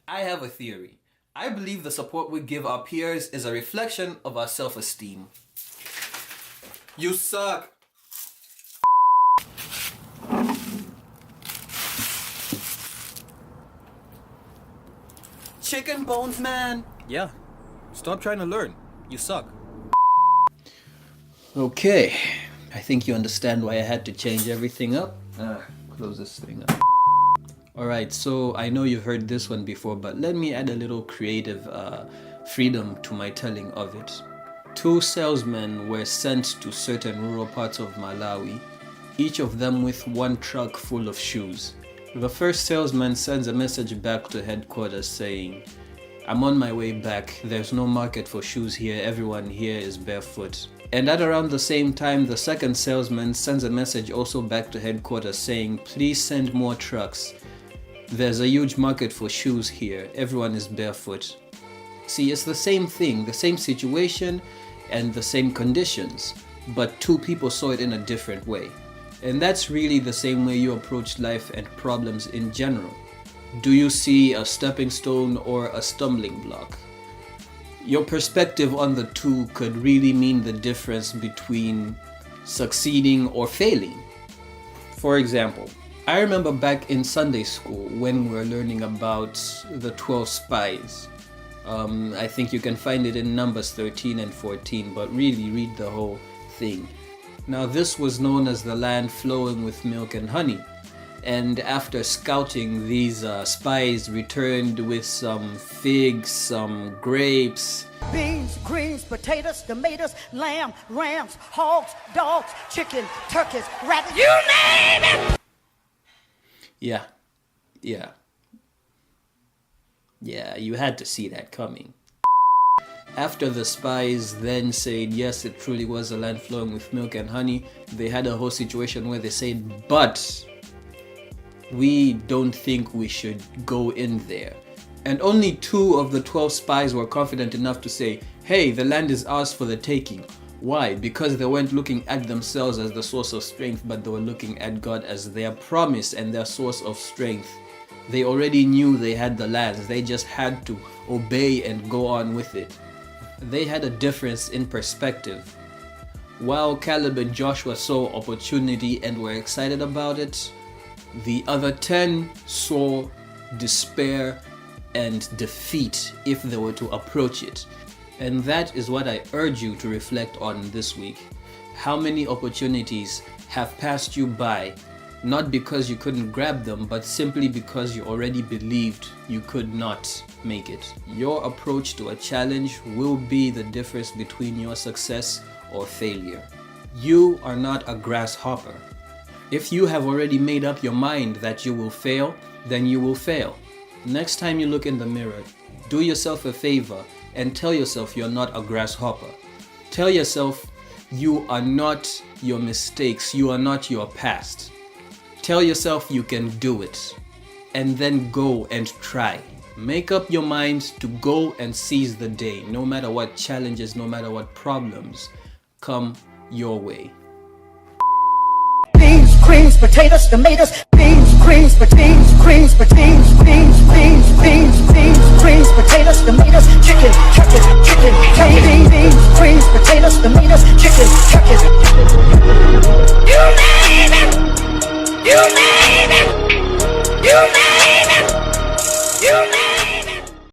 I have a theory. I believe the support we give our peers is a reflection of our self-esteem. You suck! Chicken bones, man! Yeah, stop trying to learn. You suck. Okay, I think you understand why I had to change everything up. Close this thing up. Alright, so I know you've heard this one before, but let me add a little creative freedom to my telling of it. 2 salesmen were sent to certain rural parts of Malawi, each of them with 1 truck full of shoes. The first salesman sends a message back to headquarters saying, "I'm on my way back, there's no market for shoes here, everyone here is barefoot." And at around the same time, the second salesman sends a message also back to headquarters saying, "Please send more trucks. There's a huge market for shoes here, everyone is barefoot." See, it's the same thing, the same situation and the same conditions, but 2 people saw it in a different way. And that's really the same way you approach life and problems in general. Do you see a stepping stone or a stumbling block? Your perspective on the 2 could really mean the difference between succeeding or failing. For example, I remember back in Sunday school when we were learning about the 12 spies. I think you can find it in Numbers 13 and 14, but really read the whole thing. Now this was known as the land flowing with milk and honey. And after scouting, these spies returned with some figs, some grapes, beans, greens, potatoes, tomatoes, lamb, rams, hogs, dogs, chicken, turkeys, rabbits, you name it! Yeah, you had to see that coming. After the spies then said, yes, it truly was a land flowing with milk and honey, they had a whole situation where they said, but we don't think we should go in there. And only 2 of the 12 spies were confident enough to say, hey, the land is ours for the taking. Why? Because they weren't looking at themselves as the source of strength, but they were looking at God as their promise and their source of strength. They already knew they had the lands, they just had to obey and go on with it. They had a difference in perspective. While Caleb and Joshua saw opportunity and were excited about it, the other 10 saw despair and defeat if they were to approach it. And that is what I urge you to reflect on this week. How many opportunities have passed you by, not because you couldn't grab them, but simply because you already believed you could not make it. Your approach to a challenge will be the difference between your success or failure. You are not a grasshopper. If you have already made up your mind that you will fail, then you will fail. Next time you look in the mirror, do yourself a favor and tell yourself you're not a grasshopper. Tell yourself you are not your mistakes, you are not your past. Tell yourself you can do it, and then go and try. Make up your mind to go and seize the day, no matter what challenges, no matter what problems come your way. Beans, greens, potatoes, tomatoes, beans, greens, beans, greens, beans, beans, beans.